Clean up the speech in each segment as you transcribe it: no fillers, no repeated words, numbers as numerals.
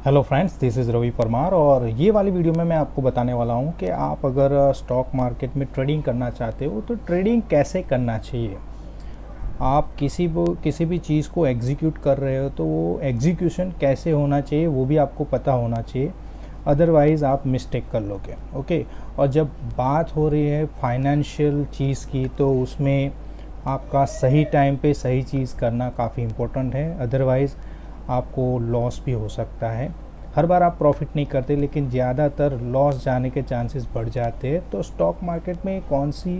Hello friends, this is Ravi Parmar और ये वाली वीडियो में मैं आपको बताने वाला हूँ कि आप अगर स्टॉक मार्केट में ट्रेडिंग करना चाहते हो तो ट्रेडिंग कैसे करना चाहिए। आप किसी भी चीज़ को एग्जीक्यूट कर रहे हो तो वो एग्जीक्यूशन कैसे होना चाहिए वो भी आपको पता होना चाहिए, अदरवाइज़ आप मिस्टेक कर लोगे। ओके। और जब बात हो रही है फाइनेंशियल चीज़ की तो उसमें आपका सही टाइम पे सही चीज़ करना काफ़ी इम्पोर्टेंट है, अदरवाइज़ आपको लॉस भी हो सकता है। हर बार आप प्रॉफिट नहीं करते, लेकिन ज़्यादातर लॉस जाने के चांसेस बढ़ जाते हैं। तो स्टॉक मार्केट में कौन सी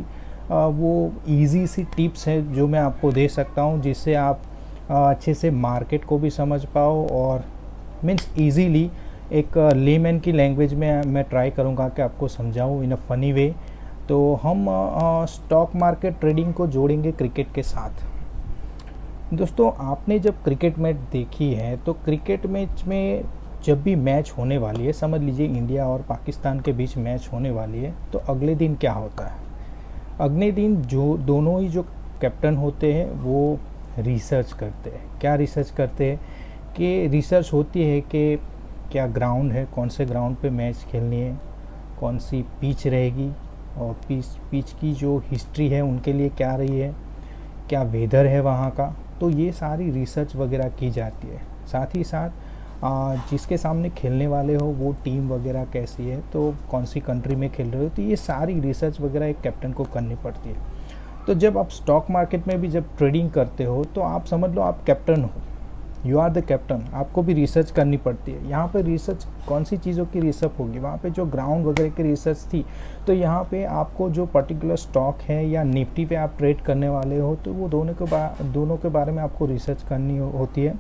वो इजी सी टिप्स है जो मैं आपको दे सकता हूँ, जिससे आप अच्छे से मार्केट को भी समझ पाओ और मीन्स इजीली एक लेमैन की लैंग्वेज में मैं ट्राई करूँगा कि आपको समझाऊँ इन अ फ़नी वे। तो हम स्टॉक मार्केट ट्रेडिंग को जोड़ेंगे क्रिकेट के साथ। दोस्तों, आपने जब क्रिकेट मैच देखी है तो क्रिकेट मैच में जब भी मैच होने वाली है, समझ लीजिए इंडिया और पाकिस्तान के बीच मैच होने वाली है, तो अगले दिन क्या होता है। अगले दिन जो दोनों ही जो कैप्टन होते हैं वो रिसर्च करते हैं। क्या रिसर्च करते हैं कि रिसर्च होती है कि क्या ग्राउंड है, कौन से ग्राउंड पे मैच खेलनी है, कौन सी पिच रहेगी और पिच की जो हिस्ट्री है उनके लिए क्या रही है, क्या वेदर है वहाँ का। तो ये सारी रिसर्च वगैरह की जाती है। साथ ही साथ जिसके सामने खेलने वाले हो वो टीम वगैरह कैसी है, तो कौन सी कंट्री में खेल रहे हो, तो ये सारी रिसर्च वगैरह एक कैप्टन को करनी पड़ती है। तो जब आप स्टॉक मार्केट में भी जब ट्रेडिंग करते हो तो आप समझ लो आप कैप्टन हो, यू आर द कैप्टन। आपको भी रिसर्च करनी पड़ती है। यहाँ पे रिसर्च कौन सी चीज़ों की रिसर्च होगी, वहाँ पे जो ग्राउंड वगैरह की रिसर्च थी। तो यहाँ पे आपको जो पर्टिकुलर स्टॉक है या निफ्टी पे आप ट्रेड करने वाले हो तो वो दोनों के बारे में आपको रिसर्च करनी होती है।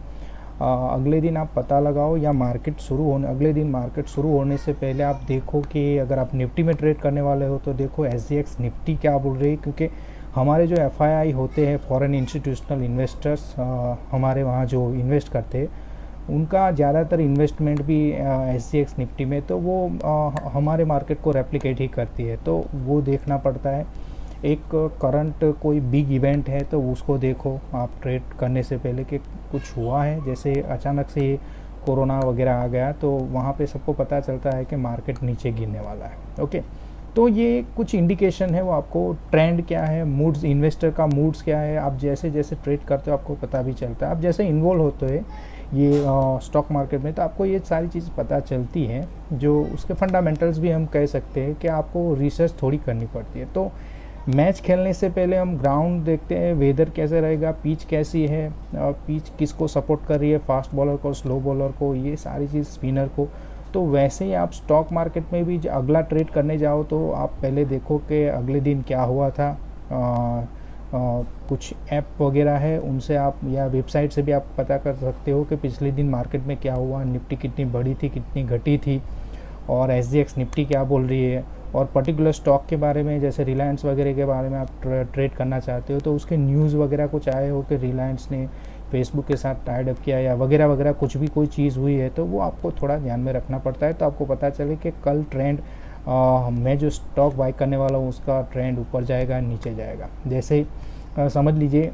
अगले दिन आप पता लगाओ या अगले दिन मार्केट शुरू होने से पहले आप देखो कि अगर आप निफ्टी में ट्रेड करने वाले हो तो देखो SGX निफ्टी क्या बोल रही है, क्योंकि हमारे जो FII होते हैं, फॉरेन इंस्टीट्यूशनल इन्वेस्टर्स, हमारे वहाँ जो इन्वेस्ट करते हैं उनका ज़्यादातर इन्वेस्टमेंट भी SGX निफ्टी में, तो वो हमारे मार्केट को रेप्लिकेट ही करती है, तो वो देखना पड़ता है। एक करंट कोई बिग इवेंट है तो उसको देखो आप ट्रेड करने से पहले कि कुछ हुआ है, जैसे अचानक से ये कोरोना वगैरह आ गया तो वहाँ पे सबको पता चलता है कि मार्केट नीचे गिरने वाला है। ओके। तो ये कुछ इंडिकेशन है, वो आपको ट्रेंड क्या है, मूड्स, इन्वेस्टर का मूड्स क्या है, आप जैसे जैसे ट्रेड करते हो आपको पता भी चलता है। आप जैसे इन्वॉल्व होते हो ये स्टॉक मार्केट में तो आपको ये सारी चीज़ पता चलती है, जो उसके फंडामेंटल्स भी हम कह सकते हैं कि आपको रिसर्च थोड़ी करनी पड़ती है। तो मैच खेलने से पहले हम ग्राउंड देखते हैं, वेदर कैसे रहेगा, पिच कैसी है, पिच किसको सपोर्ट कर रही है, फास्ट बॉलर को, स्लो बॉलर को, ये सारी चीज़ स्पिनर को। तो वैसे ही आप स्टॉक मार्केट में भी अगला ट्रेड करने जाओ तो आप पहले देखो कि अगले दिन क्या हुआ था। कुछ ऐप वगैरह है उनसे आप या वेबसाइट से भी आप पता कर सकते हो कि पिछले दिन मार्केट में क्या हुआ, निफ्टी कितनी बढ़ी थी, कितनी घटी थी, और SGX निफ्टी क्या बोल रही है। और पर्टिकुलर स्टॉक के बारे में, जैसे रिलायंस वगैरह के बारे में आप ट्रेड करना चाहते हो तो उसके न्यूज़ वगैरह कुछ आए हो कि रिलायंस ने फेसबुक के साथ टाइड अप किया या वगैरह वगैरह, कुछ भी कोई चीज़ हुई है तो वो आपको थोड़ा ध्यान में रखना पड़ता है। तो आपको पता चले कि कल ट्रेंड, मैं जो स्टॉक बाई करने वाला हूँ उसका ट्रेंड ऊपर जाएगा नीचे जाएगा। जैसे समझ लीजिए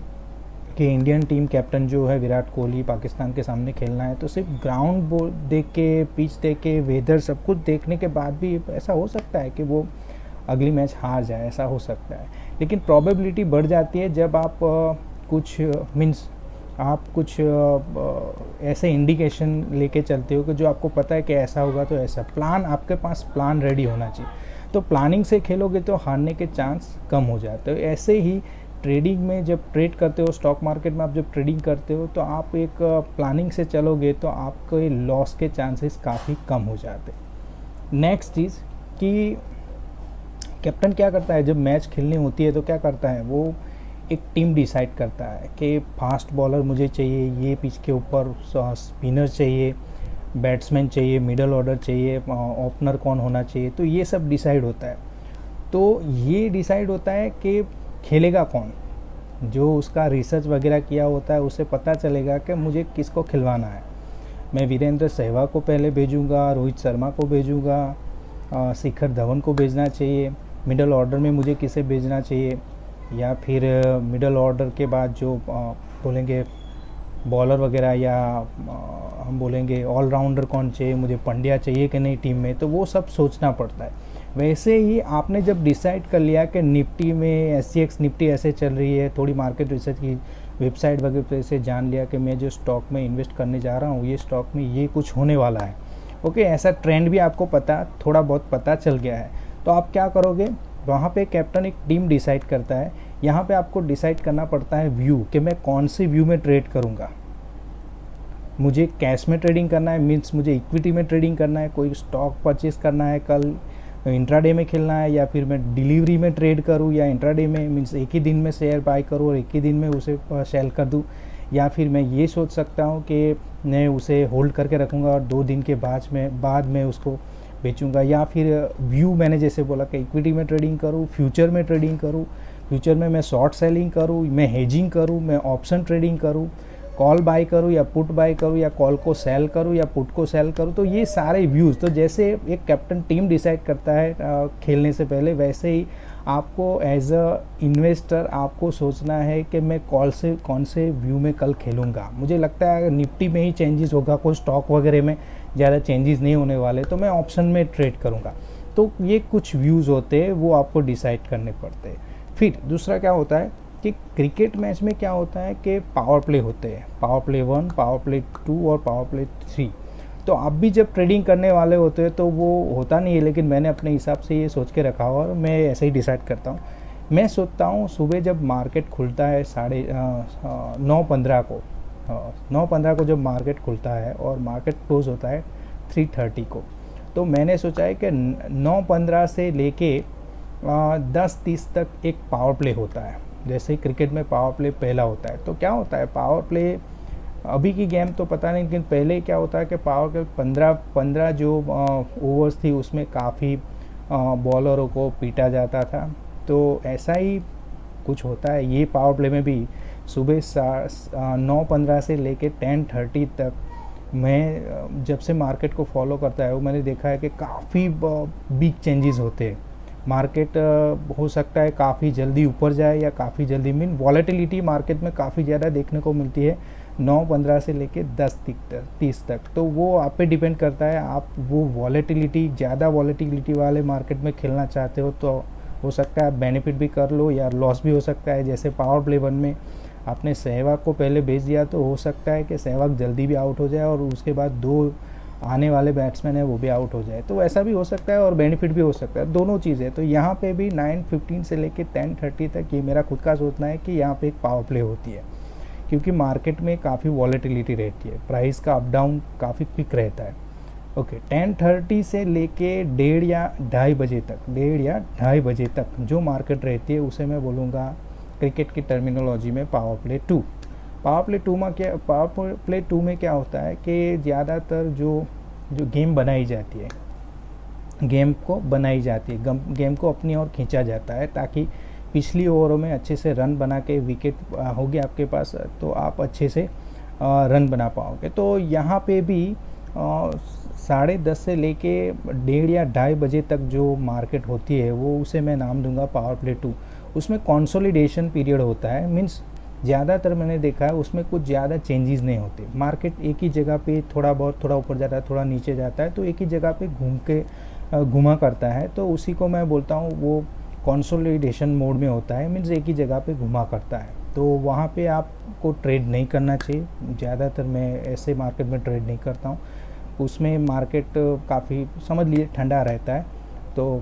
कि इंडियन टीम कैप्टन जो है विराट कोहली, पाकिस्तान के सामने खेलना है तो सिर्फ ग्राउंड देख के, पिच देख के, वेदर सब कुछ देखने के बाद भी ऐसा हो सकता है कि वो अगली मैच हार जाए, ऐसा हो सकता है। लेकिन प्रोबेबिलिटी बढ़ जाती है जब आप कुछ मीन्स आप कुछ ऐसे इंडिकेशन लेके चलते हो कि जो आपको पता है कि ऐसा होगा तो ऐसा प्लान, आपके पास प्लान रेडी होना चाहिए। तो प्लानिंग से खेलोगे तो हारने के चांस कम हो जाते हो। ऐसे ही ट्रेडिंग में जब ट्रेड करते हो, स्टॉक मार्केट में आप जब ट्रेडिंग करते हो तो आप एक प्लानिंग से चलोगे तो आपके लॉस के चांसेस काफ़ी कम हो जाते हैं। नेक्स्ट चीज़ कि कैप्टन क्या करता है जब मैच खेलनी होती है तो क्या करता है, वो एक टीम डिसाइड करता है कि फास्ट बॉलर मुझे चाहिए, ये पिच के ऊपर स्पिनर चाहिए, बैट्समैन चाहिए, मिडल ऑर्डर चाहिए, ओपनर कौन होना चाहिए, तो ये सब डिसाइड होता है। तो ये डिसाइड होता है कि खेलेगा कौन। जो उसका रिसर्च वगैरह किया होता है उसे पता चलेगा कि मुझे किसको खिलवाना है। मैं वीरेंद्र सहवाग को पहले भेजूंगा, रोहित शर्मा को भेजूंगा, शिखर धवन को भेजना चाहिए, मिडल ऑर्डर में मुझे किसे भेजना चाहिए, या फिर मिडल ऑर्डर के बाद जो बोलेंगे बॉलर वगैरह या हम बोलेंगे ऑलराउंडर कौन चाहिए, मुझे पंड्या चाहिए कि नहीं टीम में, तो वो सब सोचना पड़ता है। वैसे ही आपने जब डिसाइड कर लिया कि निफ्टी में SGX निफ्टी ऐसे चल रही है, थोड़ी मार्केट रिसर्च की वेबसाइट वगैरह से जान लिया कि मैं जो स्टॉक में इन्वेस्ट करने जा रहा हूँ ये स्टॉक में ये कुछ होने वाला है, ओके, ऐसा ट्रेंड भी आपको पता थोड़ा बहुत पता चल गया है, तो आप क्या करोगे, वहाँ पे कैप्टन एक टीम डिसाइड करता है। यहाँ पे आपको डिसाइड करना पड़ता है व्यू, कि मैं कौन से व्यू में ट्रेड करूँगा। मुझे कैश में ट्रेडिंग करना है, मीन्स मुझे इक्विटी में ट्रेडिंग करना है, कोई स्टॉक परचेस करना है कल इंट्राडे में खेलना है, या फिर मैं डिलीवरी में ट्रेड करूँ, या इंट्राडे में मीन्स एक ही दिन में शेयर बाय करूँ और एक ही दिन में उसे सेल कर दूँ, या फिर मैं ये सोच सकता हूँ कि मैं उसे होल्ड करके रखूँगा और 2 दिन के बाद में उसको बेचूँगा। या फिर व्यू मैंने जैसे बोला कि इक्विटी में ट्रेडिंग करूँ, फ्यूचर में ट्रेडिंग करूँ, फ्यूचर में मैं शॉर्ट सेलिंग करूँ, मैं हेजिंग करूँ, मैं ऑप्शन ट्रेडिंग करूँ, कॉल बाय करूँ या पुट बाय करूँ, या कॉल को सेल करूँ या पुट को सेल करूँ। तो ये सारे व्यूज़, तो जैसे एक कैप्टन टीम डिसाइड करता है खेलने से पहले, वैसे ही आपको एज अ इन्वेस्टर आपको सोचना है कि मैं कौन से व्यू में कल खेलूँगा। मुझे लगता है निफ्टी में ही चेंजेस होगा, कोई स्टॉक वगैरह में ज़्यादा चेंजेस नहीं होने वाले, तो मैं ऑप्शन में ट्रेड करूँगा। तो ये कुछ व्यूज़ होते हैं, वो आपको डिसाइड करने पड़ते हैं। फिर दूसरा क्या होता है कि क्रिकेट मैच में क्या होता है कि पावर प्ले होते हैं, पावर प्ले 1, पावर प्ले 2 और पावर प्ले 3। तो आप भी जब ट्रेडिंग करने वाले होते हैं तो वो होता नहीं है, लेकिन मैंने अपने हिसाब से ये सोच के रखा हुआ और मैं ऐसे ही डिसाइड करता हूँ। मैं सोचता हूँ सुबह जब मार्केट खुलता है 9:15 को, 9:15 को जब मार्केट खुलता है और मार्केट क्लोज होता है 3:30 को, तो मैंने सोचा है कि 9:15 से लेके 10:30 तक एक पावर प्ले होता है। जैसे क्रिकेट में पावर प्ले पहला होता है, तो क्या होता है पावर प्ले, अभी की गेम तो पता नहीं, लेकिन पहले क्या होता है कि पावर प्ले 15 जो ओवर्स थी उसमें काफ़ी बॉलरों को पीटा जाता था। तो ऐसा ही कुछ होता है ये पावर प्ले में भी। सुबह 9:15 से लेके 10:30 तक मैं जब से मार्केट को फॉलो करता है वो मैंने देखा है कि काफ़ी बिग चेंजेस होते हैं। मार्केट हो सकता है काफ़ी जल्दी ऊपर जाए या काफ़ी जल्दी, वॉलेटिलिटी मार्केट में काफ़ी ज़्यादा देखने को मिलती है 9:15 से लेके 10:30 तक। तो वो आप पे डिपेंड करता है, आप वो वॉलेटिलिटी, ज़्यादा वॉलेटिलिटी वाले मार्केट में खेलना चाहते हो तो हो सकता है आप बेनिफिट भी कर लो या लॉस भी हो सकता है। जैसे पावर प्ले 1 में आपने सहवाग को पहले बेच दिया तो हो सकता है कि सहवाग जल्दी भी आउट हो जाए और उसके बाद 2 आने वाले बैट्समैन है वो भी आउट हो जाए, तो ऐसा भी हो सकता है और बेनिफिट भी हो सकता है, दोनों चीज़ें। तो यहाँ पे भी 9:15 से लेके 10:30 तक ये मेरा खुद का सोचना है कि यहाँ पे एक पावर प्ले होती है, क्योंकि मार्केट में काफ़ी वॉलेटिलिटी रहती है, प्राइस का अप डाउन काफ़ी क्विक रहता है। ओके, 10:30 से लेके 1:30 या 2:30 बजे तक जो मार्केट रहती है उसे मैं बोलूँगा क्रिकेट की टर्मिनोलॉजी में पावर प्ले 2। पावर प्ले 2 में क्या होता है कि ज़्यादातर जो गेम बनाई जाती है, गेम को अपनी ओर खींचा जाता है, ताकि पिछली ओवरों में अच्छे से रन बना के विकेट होगी आपके पास तो आप अच्छे से रन बना पाओगे। तो यहाँ पे भी 10:30 से लेके 1:30 या 2:30 बजे तक जो मार्केट होती है वो उसे मैं नाम दूंगा पावर प्ले 2। उसमें कंसोलिडेशन पीरियड होता है, मीन्स ज़्यादातर मैंने देखा है उसमें कुछ ज़्यादा चेंजेस नहीं होते, मार्केट एक ही जगह पे थोड़ा ऊपर जाता है, थोड़ा नीचे जाता है, तो एक ही जगह पे घुमा करता है, तो उसी को मैं बोलता हूँ वो कंसोलिडेशन मोड में होता है, मीन्स एक ही जगह पे घुमा करता है। तो वहाँ पे आपको ट्रेड नहीं करना चाहिए, ज़्यादातर मैं ऐसे मार्केट में ट्रेड नहीं करता हूँ। उसमें मार्केट काफ़ी समझ लीजिए ठंडा रहता है, तो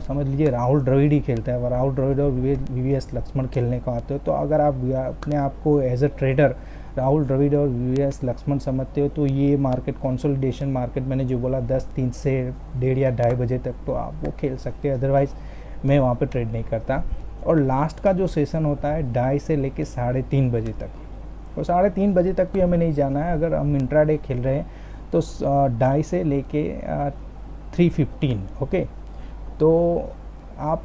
समझ लीजिए राहुल द्रविड़ ही खेलता है, राहुल द्रविड़ और VVS लक्ष्मण खेलने को आते हो, तो अगर आप अपने आप को as a trader Rahul Dravid और VVS लक्ष्मण समझते हो तो ये मार्केट कंसोलिडेशन मार्केट मैंने जो बोला 10:03 से 1:30 या 2:30 बजे तक तो आप वो खेल सकते हैं, अदरवाइज़ मैं वहाँ पे ट्रेड नहीं करता। और लास्ट का जो सेशन होता है 2:30 से लेके 3:30 बजे तक, तो 3:30 बजे तक भी हमें नहीं जाना है। अगर हम इंट्राडे खेल रहे हैं तो 2:30 से लेके 3:15, ओके, तो आप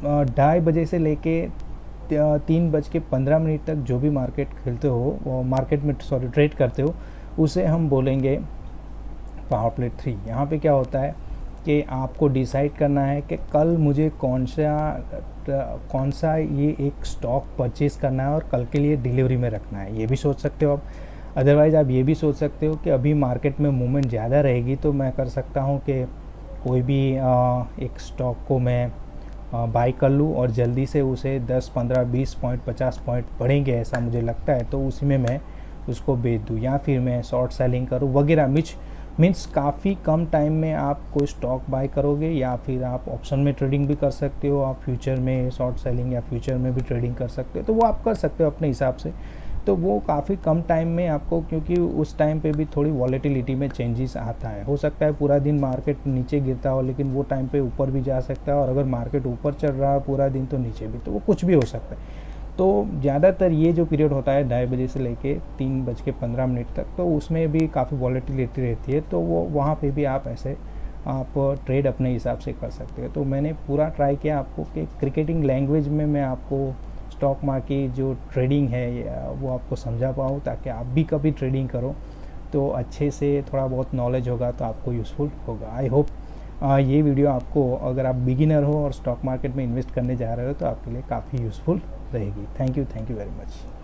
2:30 बजे से लेके 3:15 तक जो भी मार्केट खेलते हो, मार्केट में ट्रेड करते हो, उसे हम बोलेंगे पावर प्ले 3। यहाँ पे क्या होता है कि आपको डिसाइड करना है कि कल मुझे कौन सा ये एक स्टॉक परचेज़ करना है और कल के लिए डिलीवरी में रखना है, ये भी सोच सकते हो आप। अदरवाइज़ आप ये भी सोच सकते हो कि अभी मार्केट में मूवमेंट ज़्यादा रहेगी तो मैं कर सकता हूँ कि कोई भी एक स्टॉक को मैं बाई कर लूँ और जल्दी से उसे 10, 15, 20 पॉइंट, 50 पॉइंट बढ़ेंगे ऐसा मुझे लगता है, तो उसी में मैं उसको बेच दूँ, या फिर मैं शॉर्ट सेलिंग करूँ वगैरह। मीन्स काफ़ी कम टाइम में आप कोई स्टॉक बाय करोगे, या फिर आप ऑप्शन में ट्रेडिंग भी कर सकते हो, आप फ्यूचर में शॉर्ट सेलिंग या फ्यूचर में भी ट्रेडिंग कर सकते हो, तो वो आप कर सकते हो अपने हिसाब से। तो वो काफ़ी कम टाइम में आपको, क्योंकि उस टाइम पे भी थोड़ी वॉलेटिलिटी में चेंजेस आता है, हो सकता है पूरा दिन मार्केट नीचे गिरता हो लेकिन वो टाइम पे ऊपर भी जा सकता है, और अगर मार्केट ऊपर चल रहा है पूरा दिन तो नीचे भी, तो वो कुछ भी हो सकता है। तो ज़्यादातर ये जो पीरियड होता है 2:30 बजे से लेके 3:15 तक, तो उसमें भी काफ़ी वॉलेटिलिटी रहती है, तो वो वहाँ पे भी आप ऐसे आप ट्रेड अपने हिसाब से कर सकते हो। तो मैंने पूरा ट्राई किया आपको कि क्रिकेटिंग लैंग्वेज में मैं आपको स्टॉक मार्केट जो ट्रेडिंग है वो आपको समझा पाऊँ, ताकि आप भी कभी ट्रेडिंग करो तो अच्छे से थोड़ा बहुत नॉलेज होगा तो आपको यूज़फुल होगा। आई होप ये वीडियो आपको, अगर आप बिगिनर हो और स्टॉक मार्केट में इन्वेस्ट करने जा रहे हो, तो आपके लिए काफ़ी यूज़फुल रहेगी। Thank you very much.